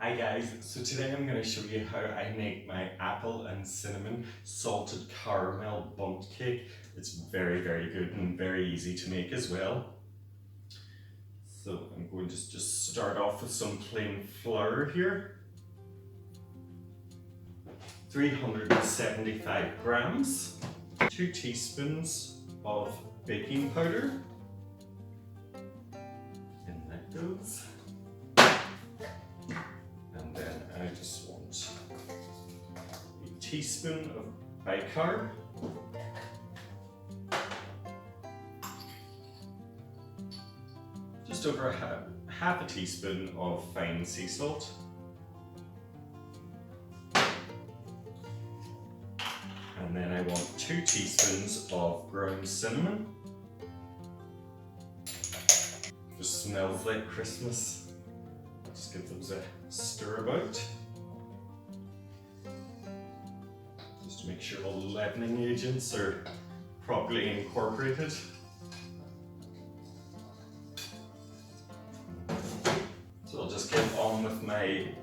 Hi guys, so today I'm going to show you how I make my apple and cinnamon salted caramel bundt cake. It's very good and very easy to make as well. So I'm going to just start off with some plain flour here. 375 grams, 2 teaspoons of baking powder, in that goes. And then I just want a teaspoon of bicarb, just over half a teaspoon of fine sea salt, and then I want 2 teaspoons of ground cinnamon. Just smells like Christmas. Just give those a stir about. Just to make sure all the leavening agents are properly incorporated. So I'll just get on with my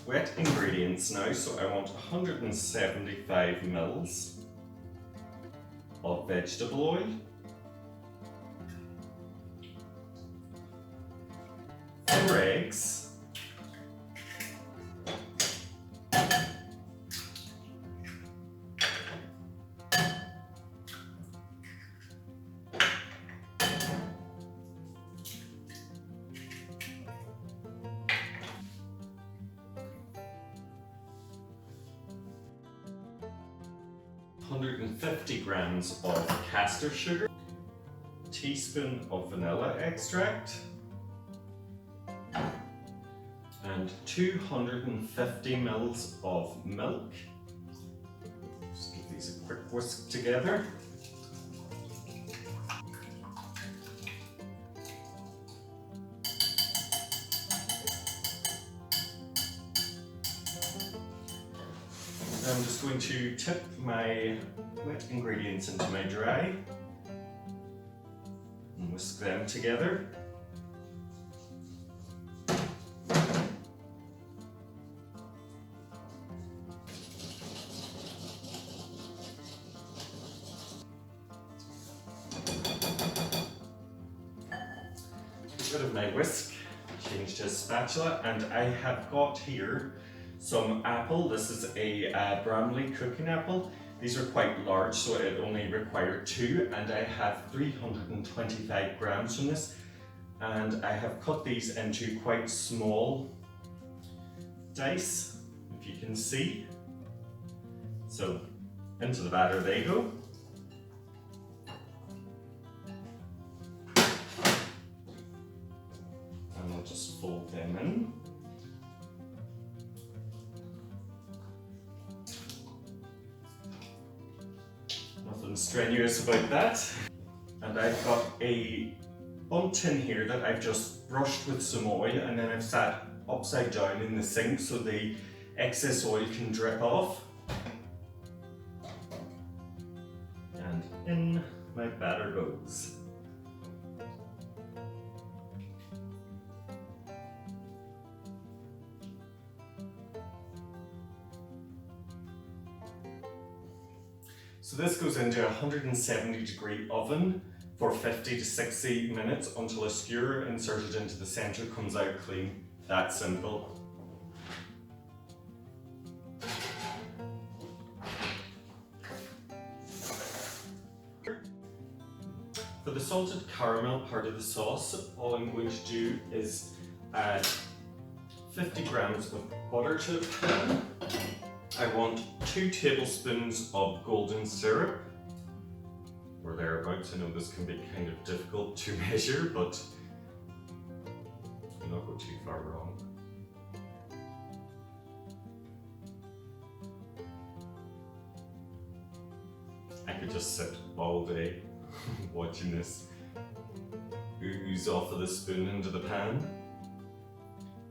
wet ingredients now. So I want 175 mils of vegetable oil, 4 eggs, 150 grams of castor sugar, a teaspoon of vanilla extract, and 250 mils of milk. Just give these a quick whisk together. I'm just going to tip my wet ingredients into my dry and whisk them together. Get rid of my whisk, change to a spatula, and I have got here some apple. This is a Bramley cooking apple. These are quite large, so it only required 2, and I have 325 grams from this. And I have cut these into quite small dice, if you can see. So into the batter they go. And I'll just fold them in. Nothing strenuous about that. And I've got a bundt tin here that I've just brushed with some oil, and then I've sat upside down in the sink so the excess oil can drip off. And in my batter goes. So this goes into a 170-degree oven for 50 to 60 minutes until a skewer inserted into the centre comes out clean. That simple. For the salted caramel part of the sauce, all I'm going to do is add 50 grams of butter to the pan. I want 2 tablespoons of golden syrup, or thereabouts. I know this can be kind of difficult to measure, but you'll not go too far wrong. I could just sit all day watching this ooze off of the spoon into the pan,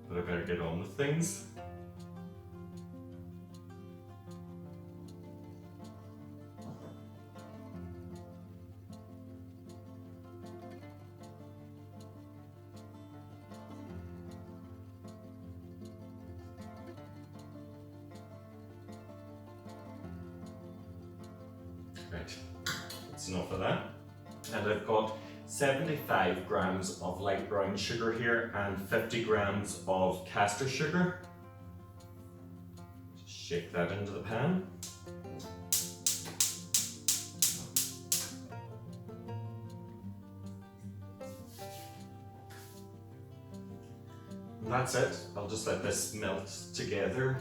but I better get on with things. Right, that's enough of that. And I've got 75 grams of light brown sugar here and 50 grams of caster sugar. Just shake that into the pan. And that's it. I'll just let this melt together.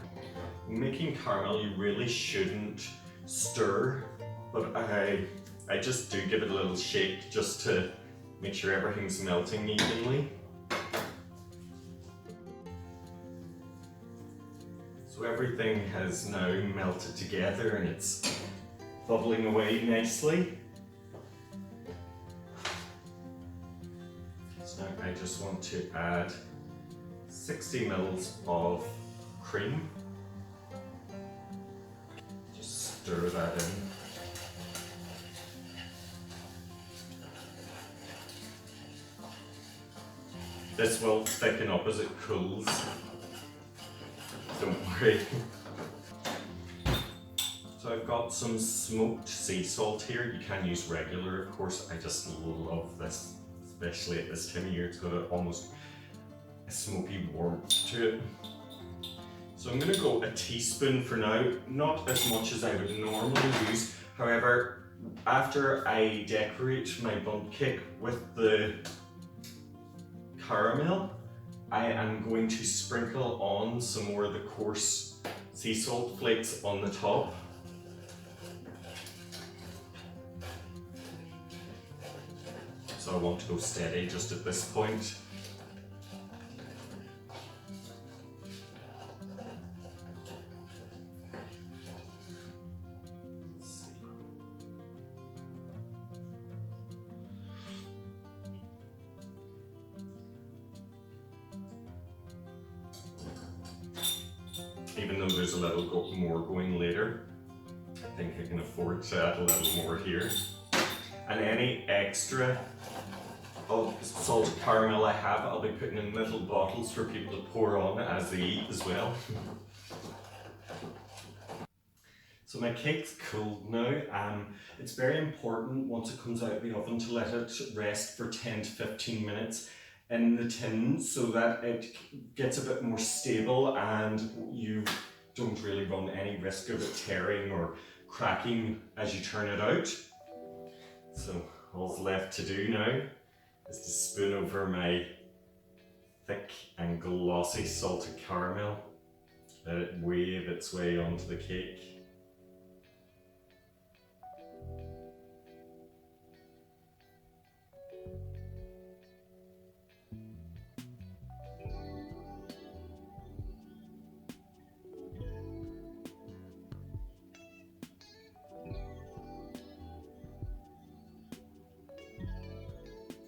Making caramel, you really shouldn't stir, but I just do give it a little shake just to make sure everything's melting evenly. So everything has now melted together and it's bubbling away nicely. So now I just want to add 60 mils of cream. Just stir that in. This will thicken up as it cools. Don't worry. So I've got some smoked sea salt here. You can use regular, of course. I just love this, especially at this time of year. It's got almost a smoky warmth to it. So I'm going to go a teaspoon for now, not as much as I would normally use. However, after I decorate my bundt cake with the caramel, I am going to sprinkle on some more of the coarse sea salt flakes on the top. So I want to go steady just at this point. Even though there's a little more going later, I think I can afford to add a little more here. And any extra of salted caramel I have, I'll be putting in little bottles for people to pour on as they eat as well. So my cake's cooled now. It's very important once it comes out of the oven to let it rest for 10 to 15 minutes in the tin so that it gets a bit more stable and you don't really run any risk of it tearing or cracking as you turn it out. So all's left to do now is to spoon over my thick and glossy salted caramel. Let it wave its way onto the cake.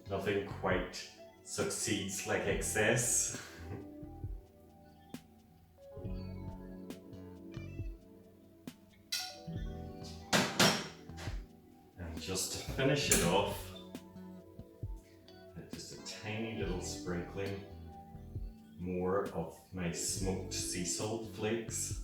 Nothing quite succeeds like excess. And just to finish it off, just a tiny little sprinkling more of my smoked sea salt flakes.